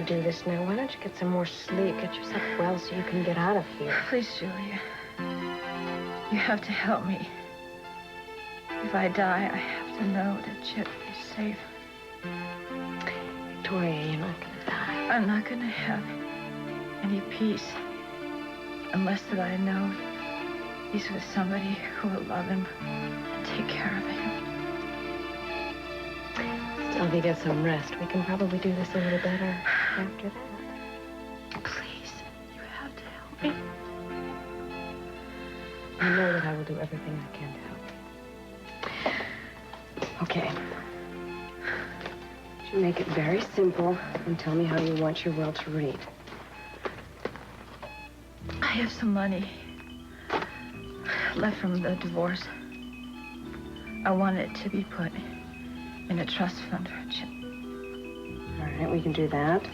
to do this now. Why don't you get some more sleep? Get yourself well so you can get out of here. Please, Julia. You have to help me. If I die, I have to know that Chip is safe. Victoria, you're not going to die. I'm not going to have any peace unless that I know he's with somebody who will love him and take care of him. Still, if you get some rest, we can probably do this a little better after that. Please, you have to help me. I know that I will do everything I can to help. Okay. You make it very simple and tell me how you want your will to read. I have some money left from the divorce. I want it to be put in a trust fund for Chip. All right, we can do that.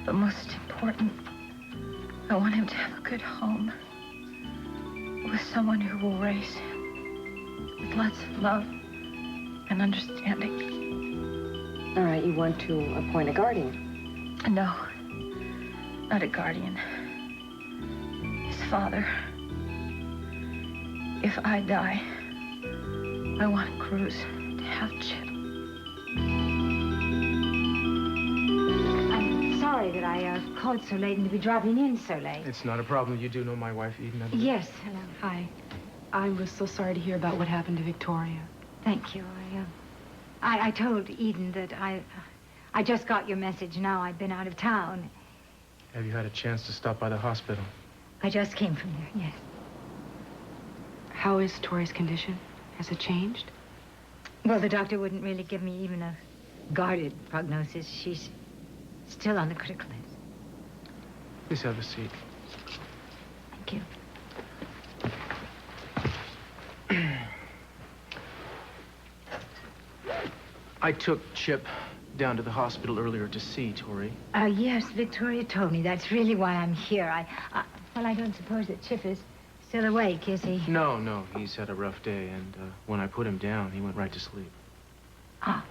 But most important, I want him to have a good home with someone who will raise him with lots of love and understanding. All right, you want to appoint a guardian? No, not a guardian. His father. If I die, I want Cruz to have Chip. I'm sorry that I called so late and to be dropping in so late. It's not a problem. You do know my wife, Eden, I believe. Yes, hello. Hi. I was so sorry to hear about what happened to Victoria. Thank you. I told Eden that I just got your message now. I'd been out of town. Have you had a chance to stop by the hospital? I just came from there, yes. How is Tori's condition? Has it changed? Well, the doctor wouldn't really give me even a guarded prognosis. She's still on the critical list. Please have a seat. Thank you. I took Chip down to the hospital earlier to see Tori. Yes, Victoria told me. That's really why I'm here. Well, I don't suppose that Chip is still awake, is he? No, he's had a rough day, and when I put him down, he went right to sleep. Ah.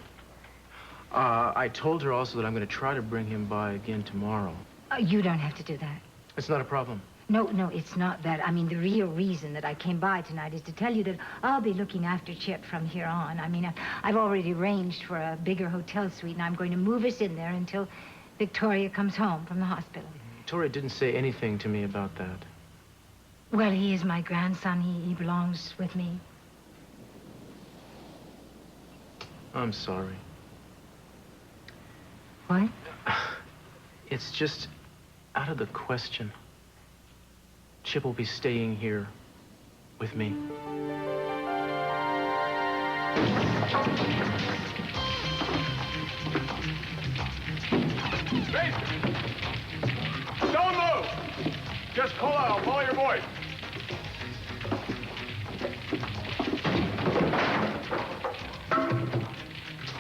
I told her also that I'm going to try to bring him by again tomorrow. You don't have to do that. It's not a problem. No, it's not that. I mean, the real reason that I came by tonight is to tell you that I'll be looking after Chip from here on. I mean, I've already arranged for a bigger hotel suite, and I'm going to move us in there until Victoria comes home from the hospital. Tori didn't say anything to me about that. Well, he is my grandson. He belongs with me. I'm sorry. What? It's just out of the question. Chip will be staying here with me. Mason! Don't move! Just call out. I'll follow your voice.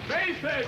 Mason!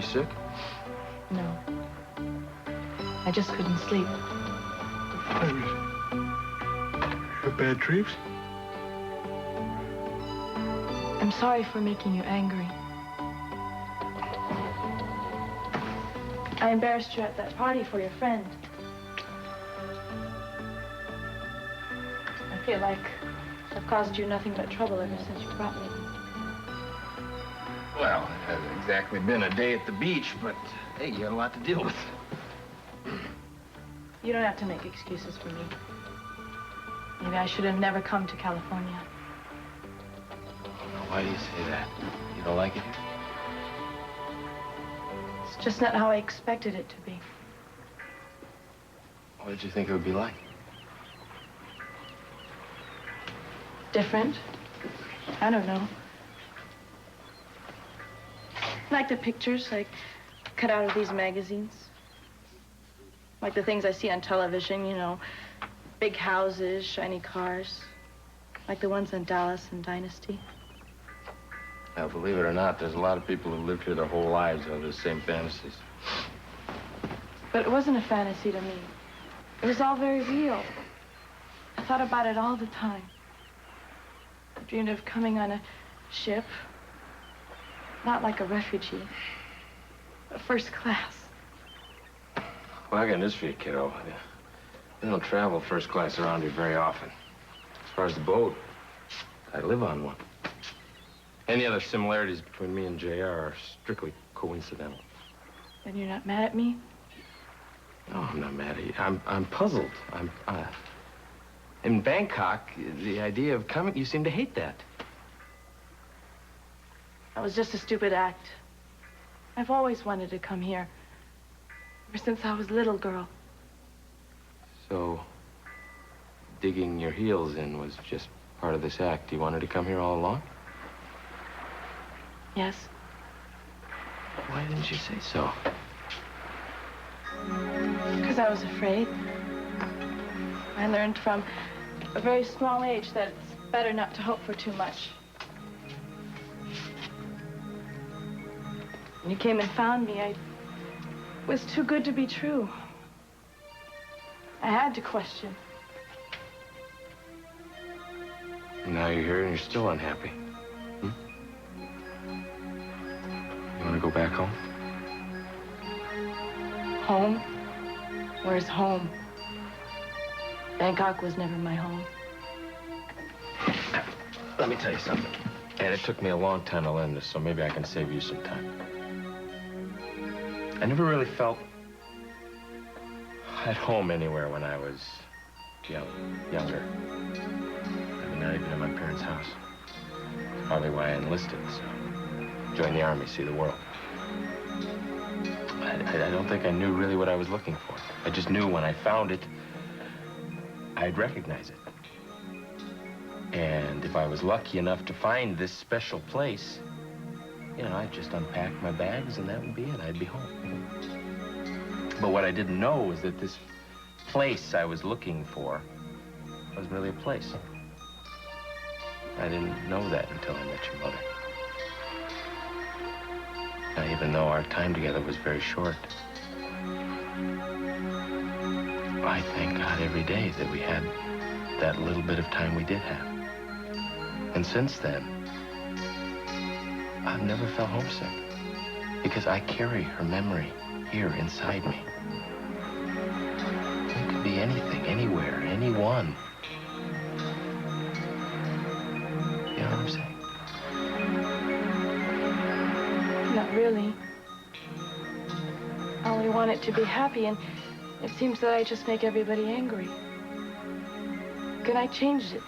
Sick? No. I just couldn't sleep. Have bad dreams? I'm sorry for making you angry. I embarrassed you at that party for your friend. I feel like I've caused you nothing but trouble ever since you brought me. Well, it hasn't exactly been a day at the beach, but, hey, you got a lot to deal with. You don't have to make excuses for me. Maybe I should have never come to California. Why do you say that? You don't like it here? It's just not how I expected it to be. What did you think it would be like? different. I don't know. Like the pictures, like cut out of these magazines. Like the things I see on television, you know, big houses, shiny cars. Like the ones in Dallas and Dynasty. Now, believe it or not, there's a lot of people who lived here their whole lives who have the same fantasies. But it wasn't a fantasy to me. It was all very real. I thought about it all the time. I dreamed of coming on a ship, not like a refugee, but first class. Well, I got news for you, kiddo. We don't travel first class around here very often. As far as the boat, I live on one. Any other similarities between me and JR are strictly coincidental. Then you're not mad at me? No, I'm not mad at you. I'm puzzled. In Bangkok, the idea of coming, you seem to hate that. That was just a stupid act. I've always wanted to come here. Ever since I was a little girl. So, digging your heels in was just part of this act. You wanted to come here all along? Yes. Why didn't you say so? Because I was afraid. I learned from a very small age that it's better not to hope for too much. When you came and found me, it was too good to be true. I had to question. Now you're here and you're still unhappy. Hmm? You want to go back home? Home? Where's home? Bangkok was never my home. Let me tell you something. And it took me a long time to learn this, so maybe I can save you some time. I never really felt at home anywhere when I was younger. I mean, not even in my parents' house. Probably why I enlisted, so joined the army, see the world. I don't think I knew really what I was looking for. I just knew when I found it, I'd recognize it. And if I was lucky enough to find this special place, you know, I'd just unpack my bags and that would be it. I'd be home. But what I didn't know was that this place I was looking for was really a place. I didn't know that until I met your mother. Now, even though our time together was very short, I thank God every day that we had that little bit of time we did have. And since then, I've never felt homesick because I carry her memory here inside me. It could be anything, anywhere, anyone. You know what I'm saying? Not really. I only want it to be happy, and it seems that I just make everybody angry. Can I change it?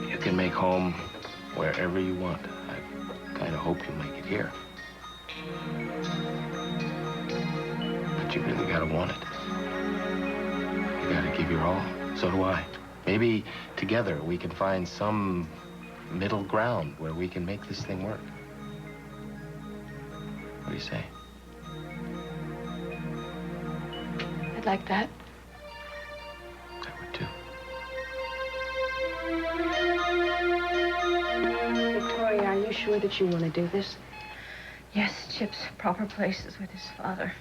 You can make home wherever you want. I kind of hope you'll make it here. But you really gotta want it. You gotta give your all. So do I. Maybe together we can find some middle ground where we can make this thing work. What do you say? I'd like that. I would too. Victoria, are you sure that you want to do this? Yes, Chip's proper place is with his father.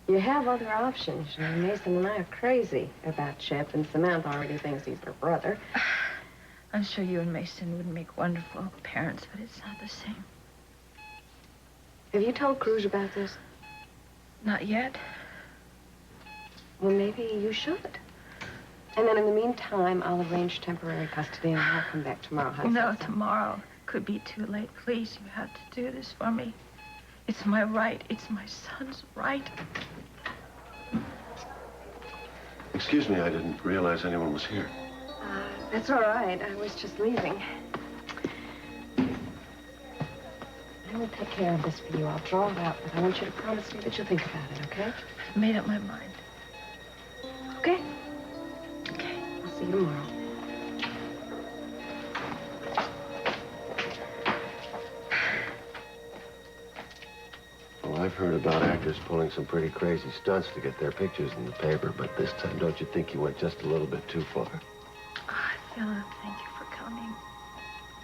You have other options. You know, Mason and I are crazy about Chip, and Samantha already thinks he's her brother. I'm sure you and Mason would make wonderful parents, but it's not the same. Have you told Cruz about this? Not yet. Well, maybe you should. And then in the meantime, I'll arrange temporary custody and I'll come back tomorrow. How's No, that sound? tomorrow could be too late. Please, you have to do this for me. It's my right. It's my son's right. Excuse me, I didn't realize anyone was here. That's all right. I was just leaving. I will take care of this for you. I'll draw it out, but I want you to promise me that you'll think about it, okay? I've made up my mind. Okay? Okay. tomorrow. Well, I've heard about actors pulling some pretty crazy stunts to get their pictures in the paper, but this time, don't you think you went just a little bit too far? Philip, thank you for coming.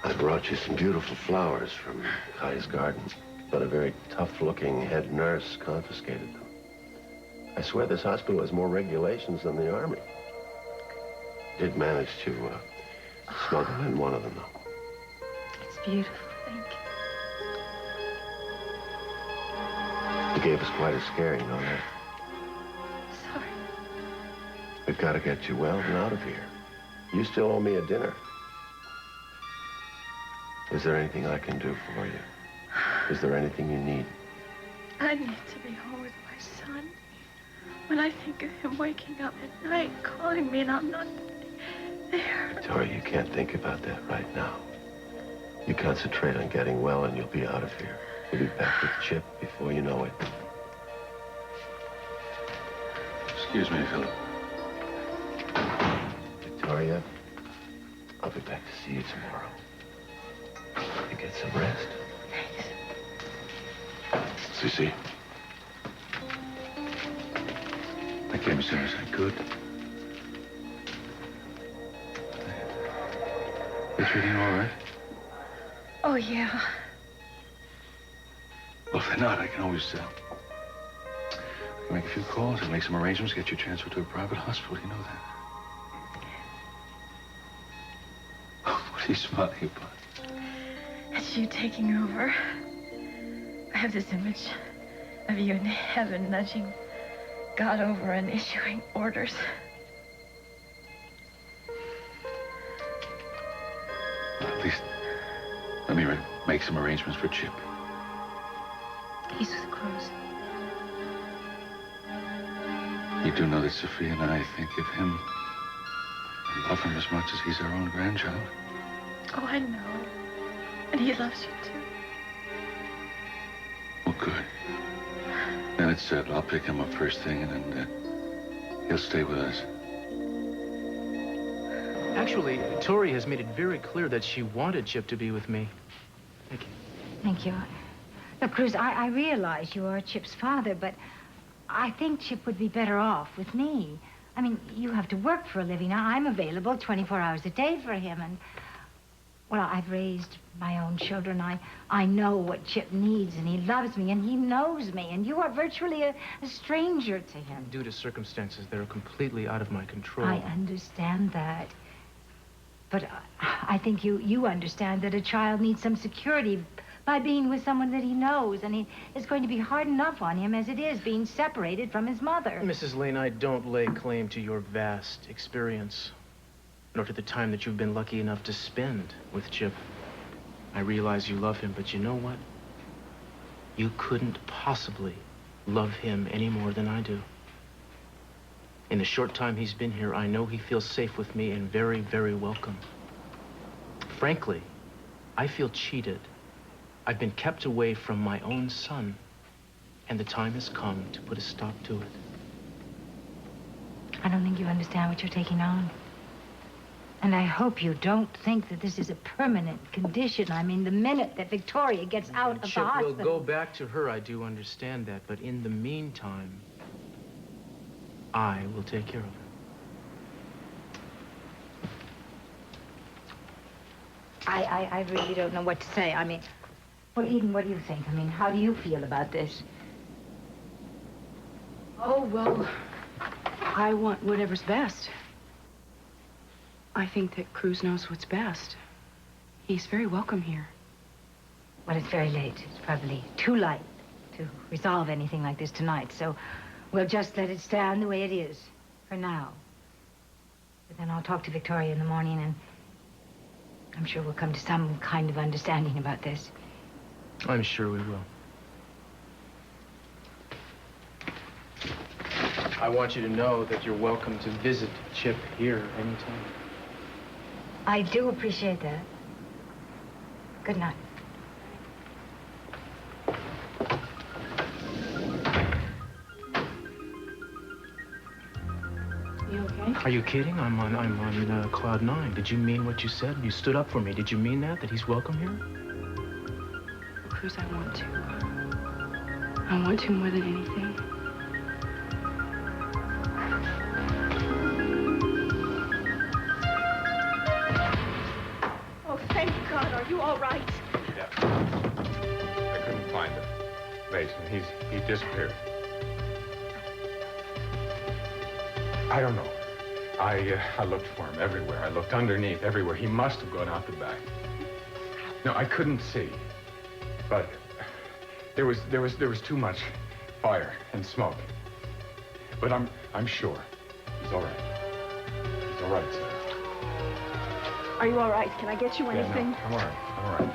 I brought you some beautiful flowers from Kai's garden, but a very tough-looking head nurse confiscated them. I swear this hospital has more regulations than the Army. Did manage to smuggle in one of them, though. It's beautiful, thank you. You gave us quite a scare, you know that. Sorry. We've got to get you well and out of here. You still owe me a dinner. Is there anything I can do for you? Is there anything you need? I need to be home with my son. When I think of him waking up at night, calling me, and I'm not there. Tori, you can't think about that right now. You concentrate on getting well and you'll be out of here. You'll be back with Chip before you know it. Excuse me, Philip. Victoria, I'll be back to see you tomorrow. You get some rest. Cece. I came as soon as I could. They treating you all right? Oh, yeah. Well, if they're not, I can always I can make a few calls and make some arrangements, get you transferred to a private hospital. You know that. What are you smiling about? It's you taking over. I have this image of you in heaven nudging God over and issuing orders. Well, at least let me make some arrangements for Chip. He's with Cruz. You do know that Sophia and I think of him and love him as much as he's our own grandchild. Oh, I know. And he loves you, too. Well, good. Then it's settled. I'll pick him up first thing, and then he'll stay with us. Actually, Tori has made it very clear that she wanted Chip to be with me. Thank you. Thank you. Look, Cruz, I realize you are Chip's father, but I think Chip would be better off with me. I mean, you have to work for a living. I'm available 24 hours a day for him, and... Well, I've raised my own children. I know what Chip needs, and he loves me, and he knows me, and you are virtually a stranger to him. Due to circumstances that are completely out of my control. I understand that. But I think you understand that a child needs some security by being with someone that he knows, and it's going to be hard enough on him as it is, being separated from his mother. Mrs. Lane, I don't lay claim to your vast experience, nor to the time that you've been lucky enough to spend with Chip. I realize you love him, but you know what? You couldn't possibly love him any more than I do. In the short time he's been here, I know he feels safe with me and very, very welcome. Frankly, I feel cheated. I've been kept away from my own son, and the time has come to put a stop to it. I don't think you understand what you're taking on. And I hope you don't think that this is a permanent condition. I mean, the minute that Victoria gets out of the hospital... Chip will go back to her, I do understand that. But in the meantime, I will take care of her. I really don't know what to say. I mean, well, Eden, what do you think? I mean, how do you feel about this? Oh, well, I want whatever's best. I think that Cruz knows what's best. He's very welcome here. Well, it's very late. It's probably too late to resolve anything like this tonight, so we'll just let it stand the way it is for now. But then I'll talk to Victoria in the morning, and I'm sure we'll come to some kind of understanding about this. I'm sure we will. I want you to know that you're welcome to visit Chip here anytime. I do appreciate that. Good night. You okay? Are you kidding? I'm on cloud 9. Did you mean what you said? You stood up for me. Did you mean that he's welcome here? Cruz, I want to. I want to more than anything. Oh, thank God. Are you all right? Yeah. I couldn't find him. Mason, he disappeared. I don't know. I looked for him everywhere. I looked underneath, everywhere. He must have gone out the back. No, I couldn't see. But there was too much fire and smoke. But I'm sure he's all right. He's all right, sir. Are you all right? Can I get you anything? Yeah, no, I'm all right. I'm all right.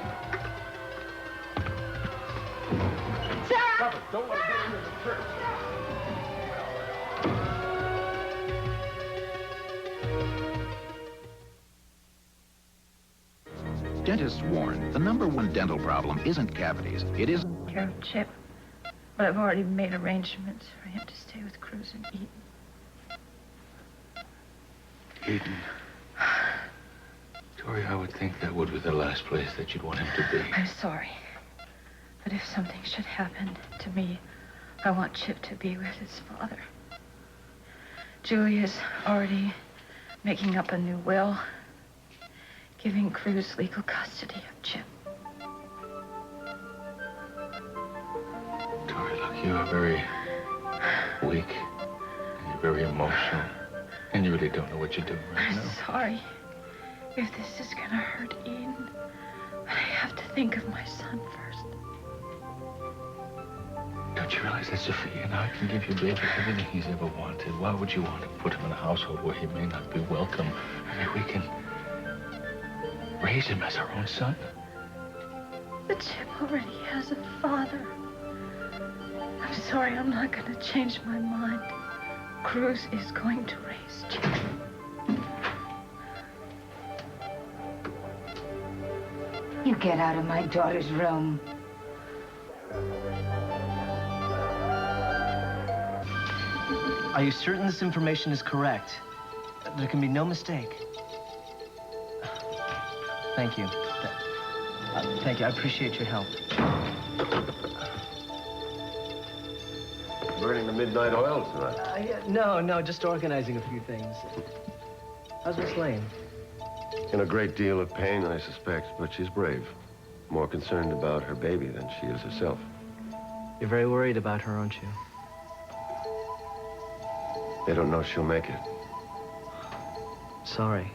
Sarah! Stop it. Don't let him get into the church. Dentists warn the #1 dental problem isn't cavities. It is... Care of Chip. But I've already made arrangements for him to stay with Cruz and Eden. Eden. Tori, I would think that would be the last place that you'd want him to be. I'm sorry. But if something should happen to me, I want Chip to be with his father. Julie is already making up a new will, giving Cruz legal custody of Chip. Tori, look, you are very weak, and you're very emotional, and you really don't know what you're doing right I'm now. sorry if this is gonna hurt Eden, but I have to think of my son first. Don't you realize that Sophia and I can give your baby everything he's ever wanted? Why would you want to put him in a household where he may not be welcome? I mean, we can raise him as our own son. But Chip already has a father. I'm sorry, I'm not gonna change my mind. Cruz is going to raise Chip. You get out of my daughter's room. Are you certain this information is correct? There can be no mistake. Thank you. Thank you. I appreciate your help. Burning the midnight oil tonight. Yeah, no, just organizing a few things. How's Miss Lane? In a great deal of pain, I suspect, but she's brave. More concerned about her baby than she is herself. You're very worried about her, aren't you? They don't know she'll make it. Sorry.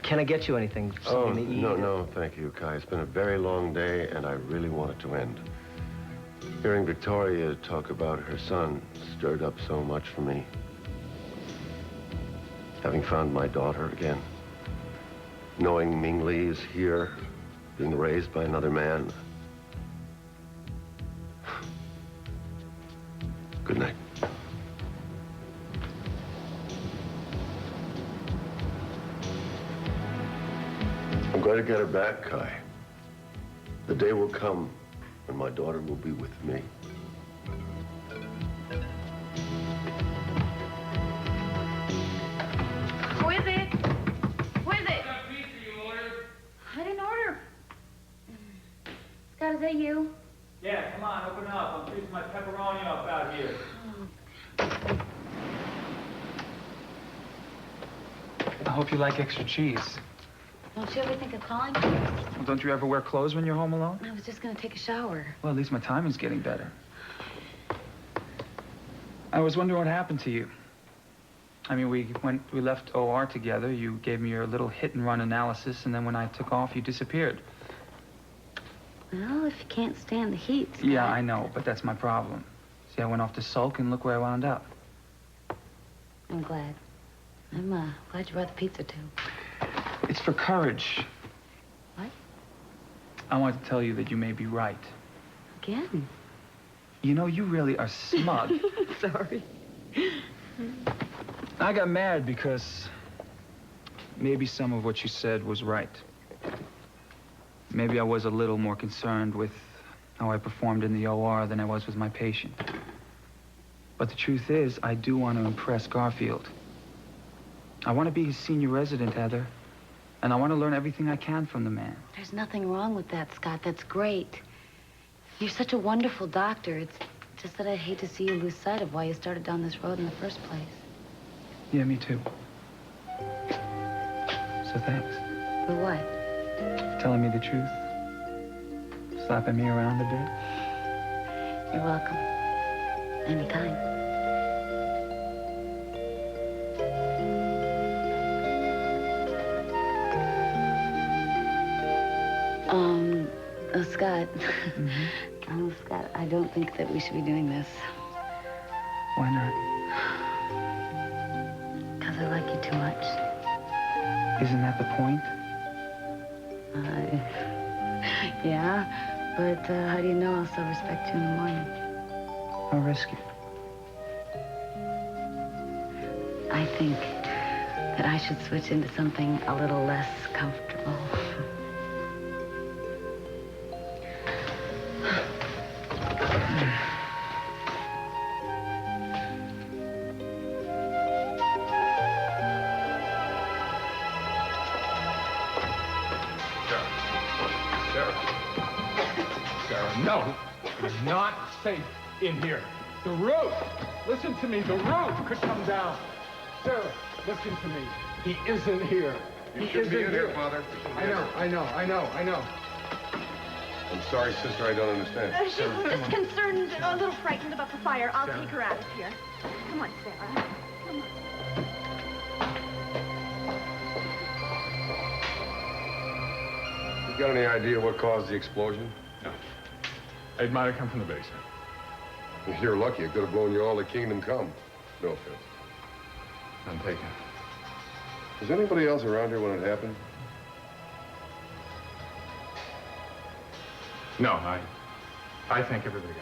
Can I get you anything? Something to eat? No, thank you, Kai. It's been a very long day, and I really want it to end. Hearing Victoria talk about her son stirred up so much for me. Having found my daughter again. Knowing Ming Li is here, being raised by another man. Good night. I'm going to get her back, Kai. The day will come when my daughter will be with me. Who is it? Who is it? What pizza you ordered? I didn't order. Scott, is that you? Yeah, come on, open up. I'm freezing my pepperoni up out here. I hope you like extra cheese. Don't you ever think of calling? Well, don't you ever wear clothes when you're home alone? I was just gonna take a shower. Well, at least my timing's getting better. I was wondering what happened to you. I mean, we left OR together. You gave me your little hit-and-run analysis, and then when I took off, you disappeared. Well, if you can't stand the heat, Scott. Yeah, I know, but that's my problem. See, I went off to sulk, and look where I wound up. I'm glad. I'm glad you brought the pizza, too. It's for courage. What? I want to tell you that you may be right. Again? You know, you really are smug. Sorry. I got mad because maybe some of what you said was right. Maybe I was a little more concerned with how I performed in the OR than I was with my patient. But the truth is, I do want to impress Garfield. I want to be his senior resident, Heather. And I want to learn everything I can from the man. There's nothing wrong with that, Scott. That's great. You're such a wonderful doctor. It's just that I hate to see you lose sight of why you started down this road in the first place. Yeah, me too. So thanks. For what? For telling me the truth. Slapping me around a bit. You're welcome. Anytime. Scott. Scott, I don't think that we should be doing this. Why not? Because I like you too much. Isn't that the point? Yeah, but how do you know I'll still respect you in the morning? I'll risk it. I think that I should switch into something a little less comfortable. No, it's not safe in here. The roof, listen to me, the roof could come down. Sarah, listen to me. He isn't here. You shouldn't be in here, Father. I know. I'm sorry, sister, I don't understand. She's just concerned, a little frightened about the fire. I'll take her out of here. Come on, Sarah. Come on. You got any idea what caused the explosion? No. It might have come from the basement. You're lucky. It could have blown you all to kingdom come. No offense. I'm taken. Was anybody else around here when it happened? No, I think everybody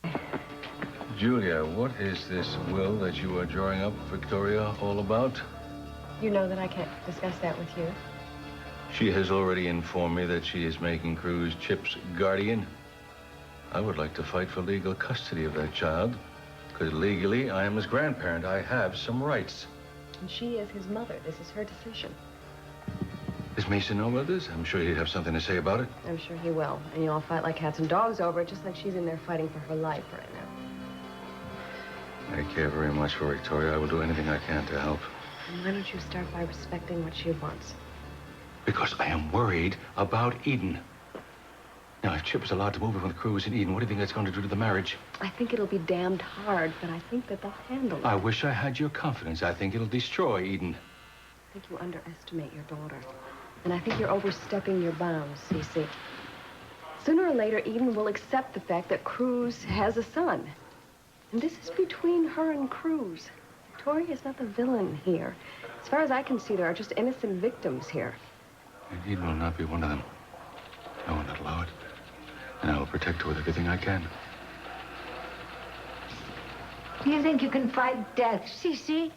got out. Julia, what is this will that you are drawing up, Victoria, all about? You know that I can't discuss that with you. She has already informed me that she is making Cruz Chip's guardian. I would like to fight for legal custody of that child, because legally I am his grandparent. I have some rights. And she is his mother. This is her decision. Does Mason know about this? I'm sure he'd have something to say about it. I'm sure he will. And you'll all fight like cats and dogs over it, just like she's in there fighting for her life right now. I care very much for Victoria. I will do anything I can to help. And why don't you start by respecting what she wants? Because I am worried about Eden. Now, if Chip is allowed to move in with Cruz and Eden, what do you think that's going to do to the marriage? I think it'll be damned hard, but I think that they'll handle it. I wish I had your confidence. I think it'll destroy Eden. I think you underestimate your daughter. And I think you're overstepping your bounds, Cece. Sooner or later, Eden will accept the fact that Cruz has a son. And this is between her and Cruz. Tori is not the villain here. As far as I can see, there are just innocent victims here. And Eden will not be one of them. I will not allow it. And I will protect her with everything I can. Do you think you can fight death, Cece?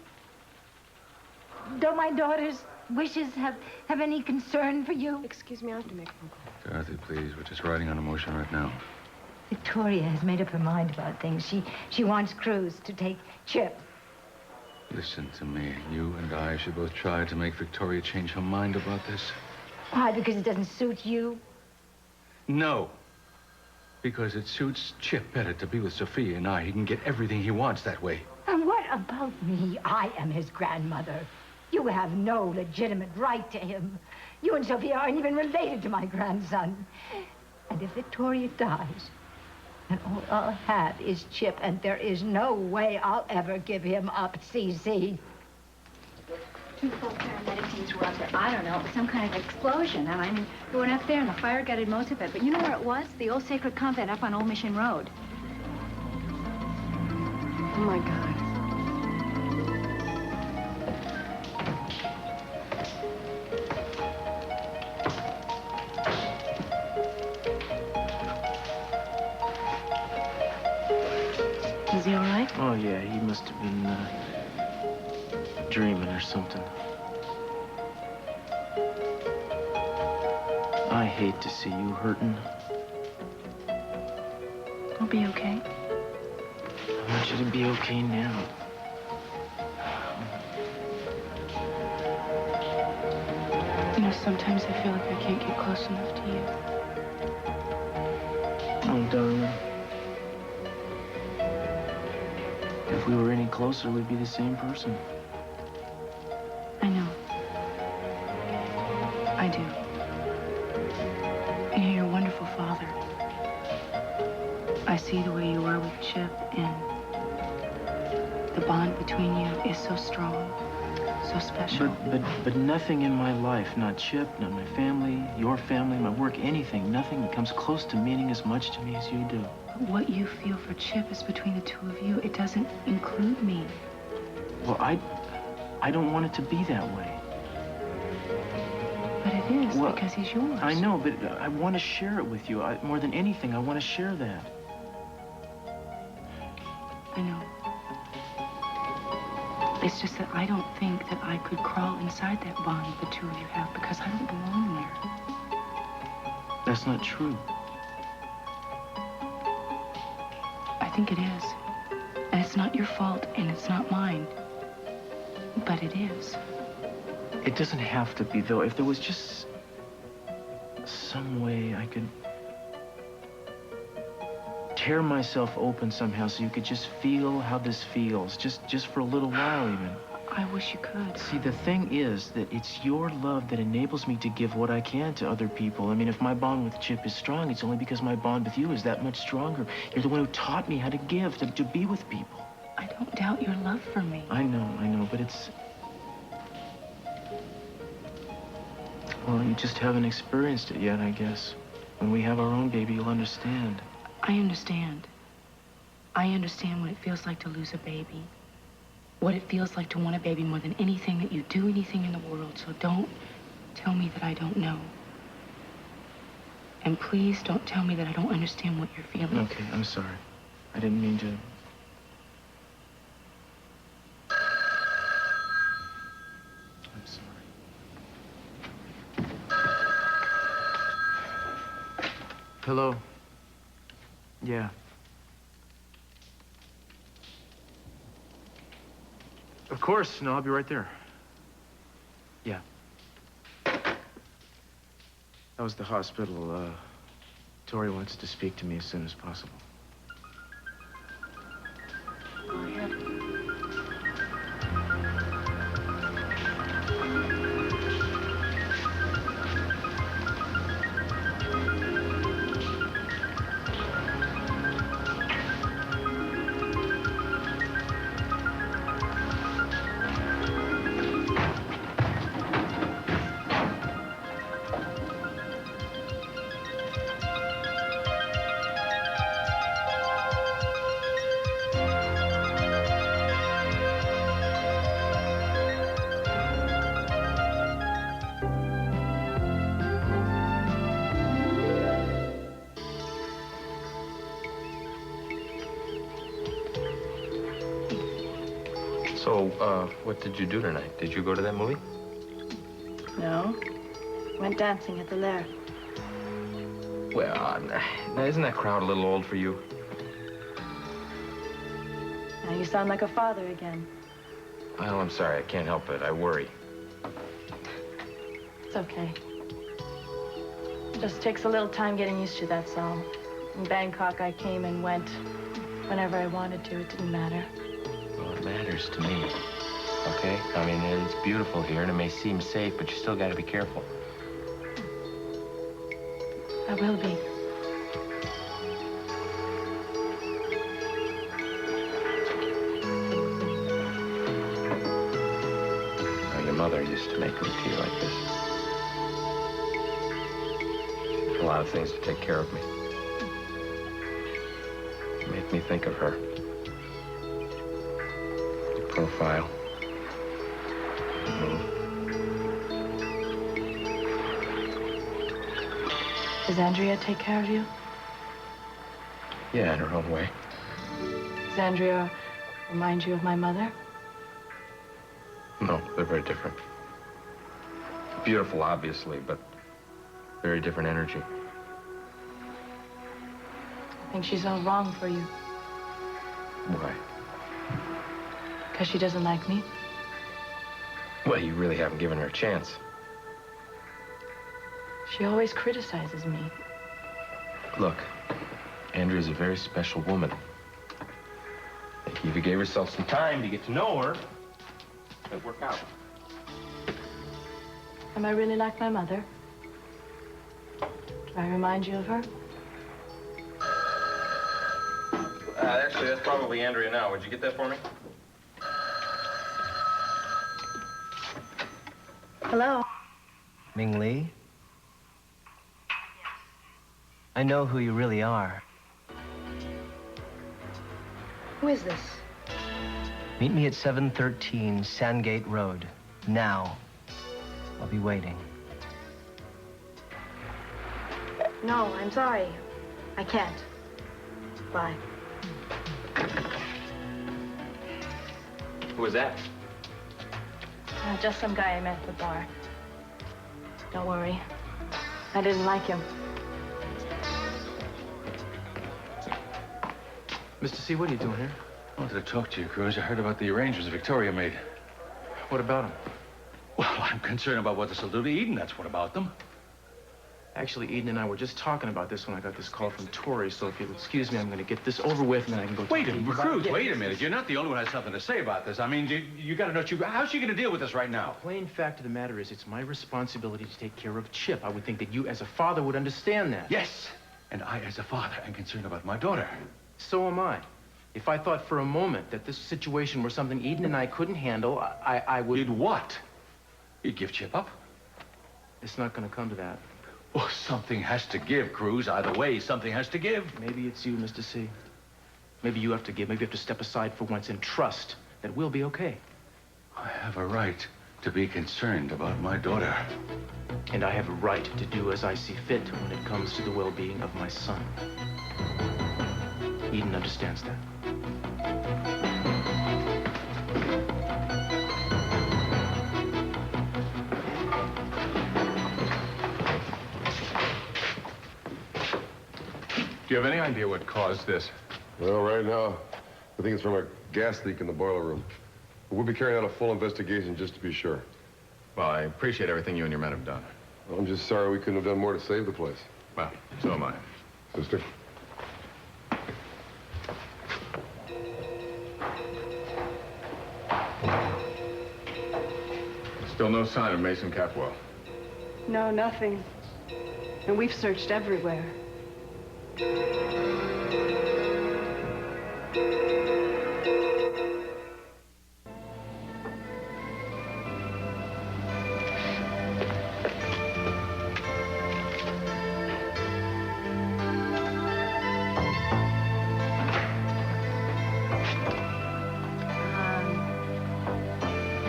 Don't my daughter's wishes have any concern for you? Excuse me, I have to make a phone call. Dorothy, please. We're just riding on emotion right now. Victoria has made up her mind about things. She wants Cruz to take Chip. Listen to me. You and I should both try to make Victoria change her mind about this. Why? Because it doesn't suit you? No. Because it suits Chip better to be with Sophia and I. He can get everything he wants that way. And what about me? I am his grandmother. You have no legitimate right to him. You and Sophia aren't even related to my grandson. And if Victoria dies, then all I'll have is Chip, and there is no way I'll ever give him up, CC. 2 full paramedic teams were up there. I don't know. It was some kind of explosion. And I mean, we went up there, and the fire gutted most of it. But you know where it was? The old Sacred Convent up on Old Mission Road. Oh, my God. Is he all right? Oh, yeah. He must have been, dreaming or something. I hate to see you hurting. I'll be okay. I want you to be okay now. You know, sometimes I feel like I can't get close enough to you. Oh, darling. If we were any closer, we'd be the same person. I know. I do. You know, you're a wonderful father. I see the way you are with Chip, and the bond between you is so strong, so special. But nothing in my life, not Chip, not my family, your family, my work, anything, nothing comes close to meaning as much to me as you do. But what you feel for Chip is between the two of you. It doesn't include me. Well, I don't want it to be that way. But it is, well, because he's yours. I know, but I want to share it with you. More than anything, I want to share that. I know. It's just that I don't think that I could crawl inside that bond the two of you have, because I don't belong there. That's not true. I think it is. And it's not your fault, and it's not mine. But it is. It doesn't have to be, though. If there was just some way I could tear myself open somehow so you could just feel how this feels, just for a little while even. I wish you could. See, the thing is that it's your love that enables me to give what I can to other people. I mean, if my bond with Chip is strong, it's only because my bond with you is that much stronger. You're the one who taught me how to give, to be with people. I don't doubt your love for me. I know, but it's... Well, you just haven't experienced it yet, I guess. When we have our own baby, you'll understand. I understand. I understand what it feels like to lose a baby. What it feels like to want a baby more than anything that you do, anything in the world. So don't tell me that I don't know. And please don't tell me that I don't understand what you're feeling. Okay, I'm sorry. I didn't mean to... I'm sorry. Hello? Yeah. Of course. No, I'll be right there. Yeah. That was the hospital. Tori wants to speak to me as soon as possible. So, what did you do tonight? Did you go to that movie? No. Went dancing at the Lair. Well, now isn't that crowd a little old for you? Now you sound like a father again. Well, I'm sorry. I can't help it. I worry. It's okay. It just takes a little time getting used to, that's all. In Bangkok, I came and went whenever I wanted to. It didn't matter. Well, it matters to me, okay? I mean, it's beautiful here, and it may seem safe, but you still got to be careful. I will be. Now, your mother used to make me tea like this. A lot of things to take care of me. You make me think of her. Your profile. Your move. Does Andrea take care of you? Yeah, in her own way. Does Andrea remind you of my mother? No, they're very different. Beautiful, obviously, but very different energy. I think she's all wrong for you. Why? Because she doesn't like me. Well, you really haven't given her a chance. She always criticizes me. Look, Andrea's a very special woman. If you gave herself some time to get to know her, it'd work out. Am I really like my mother? Do I remind you of her? Actually, that's probably Andrea now. Would you get that for me? Hello? Ming Li? I know who you really are. Who is this? Meet me at 713 Sandgate Road. Now. I'll be waiting. No, I'm sorry. I can't. Bye. Who was that? Just some guy I met at the bar. Don't worry. I didn't like him. Mr. C, what are you doing here? I wanted to talk to you, Cruz. I heard about the arrangements Victoria made. What about them? Well, I'm concerned about what this will do to Eden. That's what about them. Actually, Eden and I were just talking about this when I got this call from Tori, so if you'll excuse me, I'm going to get this over with, and then I can go Wait talk a to you minute, about Cruz, it. wait a minute. You're not the only one who has something to say about this. I mean, you got to know, how's she going to deal with this right now? The plain fact of the matter is, it's my responsibility to take care of Chip. I would think that you, as a father, would understand that. Yes, and I, as a father, am concerned about my daughter. So am I. If I thought for a moment that this situation were something Eden and I couldn't handle, I would... You'd what? You'd give Chip up? It's not going to come to that. Oh, something has to give, Cruz. Either way, something has to give. Maybe it's you, Mr. C. Maybe you have to give. Maybe you have to step aside for once and trust that we'll be okay. I have a right to be concerned about my daughter. And I have a right to do as I see fit when it comes to the well-being of my son. Eden understands that. Do you have any idea what caused this? Well, right now, I think it's from a gas leak in the boiler room. But we'll be carrying out a full investigation just to be sure. Well, I appreciate everything you and your men have done. Well, I'm just sorry we couldn't have done more to save the place. Well, so am I. Sister? Still no sign of Mason Capwell. No, nothing. And we've searched everywhere. What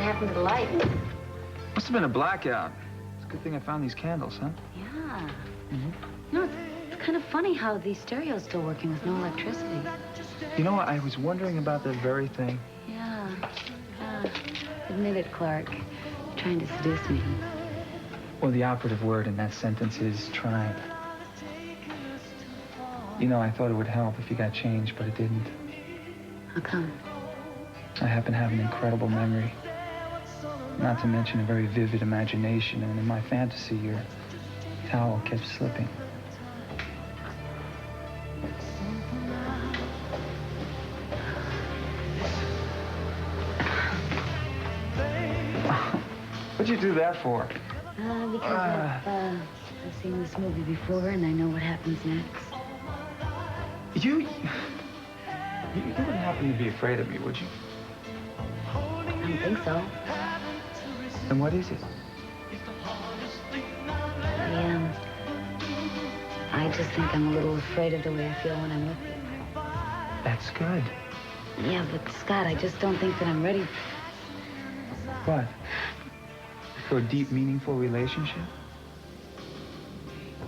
happened to the light? Must have been a blackout. It's a good thing I found these candles, huh? Yeah. Mm-hmm. You know, it's kind of funny how the stereo's still working with no electricity. You know what? I was wondering about that very thing. Yeah. Admit it, Clark. You're trying to seduce me. Well, the operative word in that sentence is trying. You know, I thought it would help if you got changed, but it didn't. How come? I happen to have an incredible memory. Not to mention a very vivid imagination, and in my fantasy, your towel kept slipping. What'd you do that for? Because I've seen this movie before, and I know what happens next. You wouldn't happen to be afraid of me, would you? I don't think so. Then what is it? I just think I'm a little afraid of the way I feel when I'm with you. That's good. Yeah, but Scott, I just don't think that I'm ready. What? For a deep, meaningful relationship?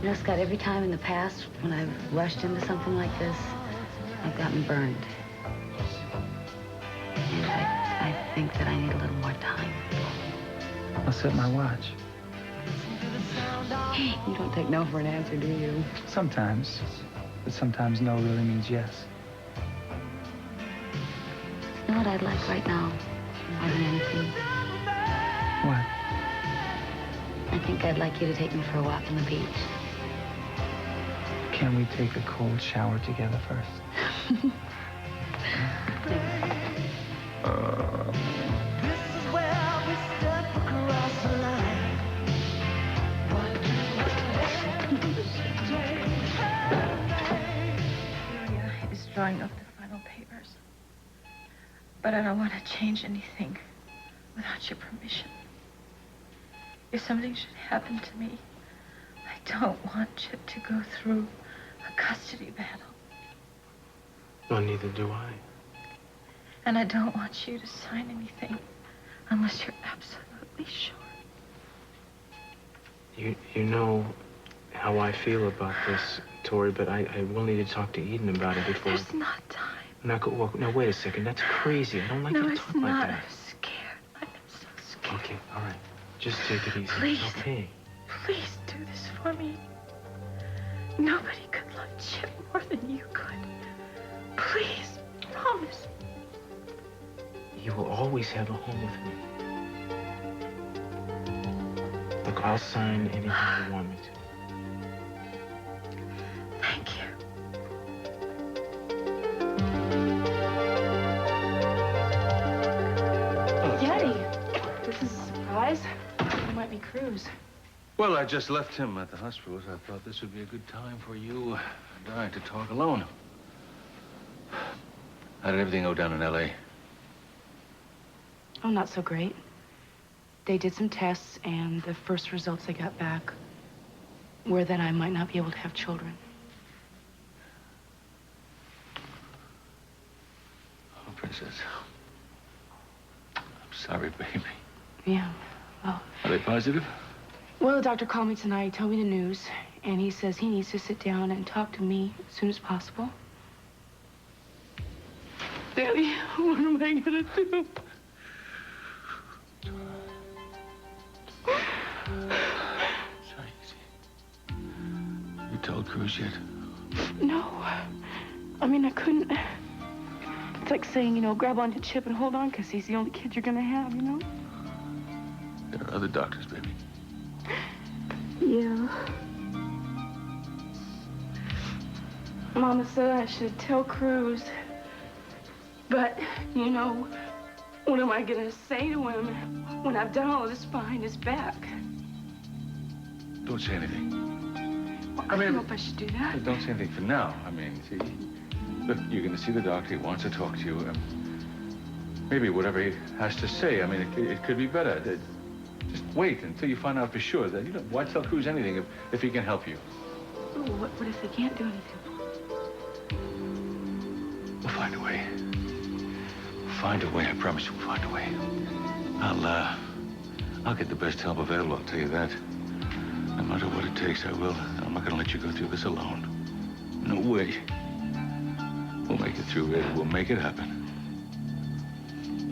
You know, Scott, every time in the past when I've rushed into something like this, I've gotten burned. And I think that I need a little more time. I'll set my watch. You don't take no for an answer, do you? Sometimes. But sometimes no really means yes. You know what I'd like right now, more than anything? What? I think I'd like you to take me for a walk on the beach. Can we take a cold shower together first? Celia is drawing up the final papers. But I don't want to change anything without your permission. If something should happen to me, I don't want Chip to go through a custody battle. Well, neither do I. And I don't want you to sign anything unless you're absolutely sure. You know how I feel about this, Tori, but I will need to talk to Eden about it before... There's not time. Well, now, wait a second. That's crazy. I don't like you to talk like that. No, it's not. I'm scared. I'm so scared. Okay, all right. Just take it easy. Please. Okay. Please do this for me. Nobody could love Chip more than you could. Please, promise. You will always have a home with me. Look, I'll sign anything you want me to. Thank you. Daddy, this is a surprise. It might be Cruz. Well, I just left him at the hospital, so I thought this would be a good time for you and I to talk alone. How did everything go down in L.A.? Oh, not so great. They did some tests, and the first results they got back were that I might not be able to have children. Oh, Princess. I'm sorry, baby. Yeah, well... Are they positive? Well, the doctor called me tonight, told me the news, and he says he needs to sit down and talk to me as soon as possible. Daddy, what am I gonna do? Sorry, easy. You told Cruz yet? No. I mean, I couldn't. It's like saying, you know, grab onto Chip and hold on, because he's the only kid you're gonna have, you know? There are other doctors, baby. Yeah. Mama said I should tell Cruz. But, you know, what am I gonna say to him when I've done all this behind his back? Don't say anything. Well, I don't know if I should do that. Don't say anything for now. I mean, see, look, you're gonna see the doctor. He wants to talk to you. Maybe whatever he has to say, I mean, it could be better. Just wait until you find out for sure. That, you know, why tell Cruz anything if he can help you? Ooh, what if they can't do anything? We'll find a way. We'll find a way. I promise you we'll find a way. I'll get the best help available, I'll tell you that. No matter what it takes, I will. I'm not gonna let you go through this alone. No way. We'll make it through it. We'll make it happen.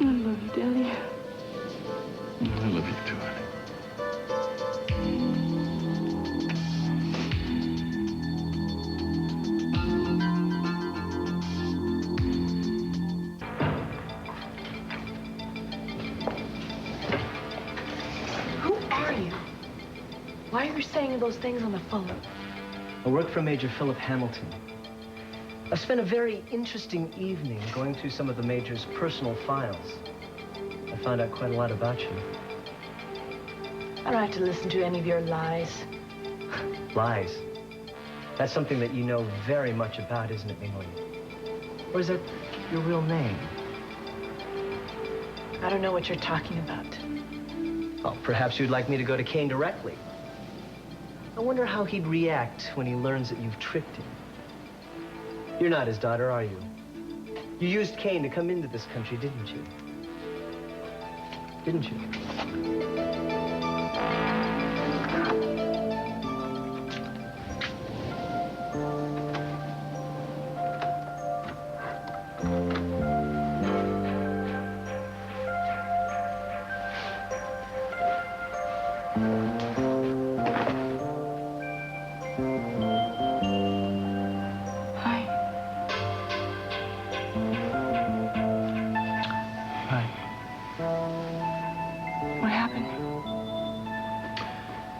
I love you, Daddy. I love you too, honey. Who are you? Why are you saying those things on the phone? I work for Major Philip Hamilton. I've spent a very interesting evening going through some of the Major's personal files. I found out quite a lot about you. I don't have to listen to any of your lies. Lies? That's something that you know very much about, isn't it, Ming Li? Or is that your real name? I don't know what you're talking about. Well, perhaps you'd like me to go to Кейн directly. I wonder how he'd react when he learns that you've tricked him. You're not his daughter, are you? You used Кейn to come into this country, didn't you? Didn't you?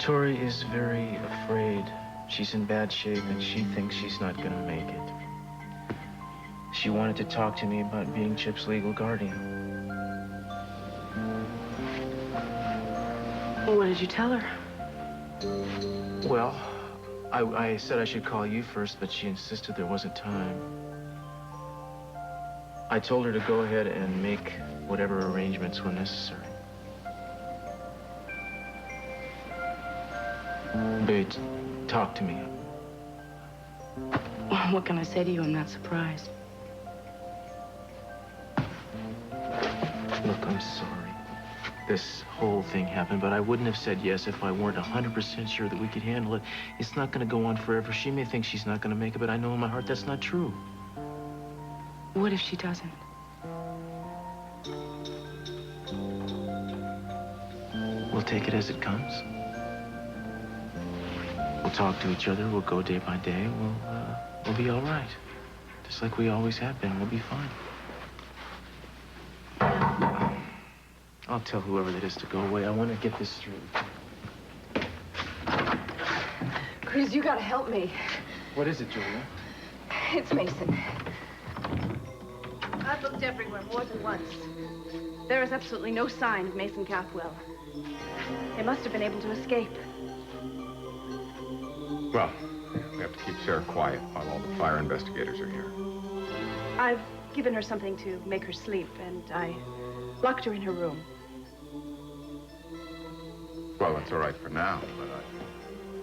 Tori is very afraid. She's in bad shape, and she thinks she's not gonna make it. She wanted to talk to me about being Chip's legal guardian. What did you tell her? Well, I said I should call you first, but she insisted there wasn't time. I told her to go ahead and make whatever arrangements were necessary. Babe, talk to me. What can I say to you? I'm not surprised. Look, I'm sorry. This whole thing happened, but I wouldn't have said yes if I weren't 100% sure that we could handle it. It's not gonna go on forever. She may think she's not gonna make it, but I know in my heart that's not true. What if she doesn't? We'll take it as it comes. We'll talk to each other. We'll go day by day. We'll be all right. Just like we always have been. We'll be fine. I'll tell whoever that is to go away. I want to get this straight. Cruz, you gotta help me. What is it, Julia? It's Mason. I've looked everywhere more than once. There is absolutely no sign of Mason Cathwell. They must have been able to escape. Well, we have to keep Sarah quiet while all the fire investigators are here. I've given her something to make her sleep, and I locked her in her room. Well, that's all right for now, but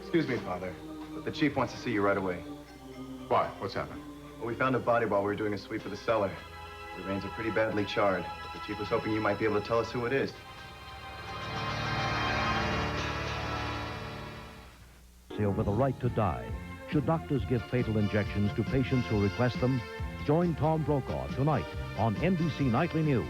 Excuse me, Father, but the chief wants to see you right away. Why? What's happened? Well, we found a body while we were doing a sweep of the cellar. The remains are pretty badly charred. The chief was hoping you might be able to tell us who it is. Over the right to die. Should doctors give fatal injections to patients who request them? Join Tom Brokaw tonight on NBC Nightly News.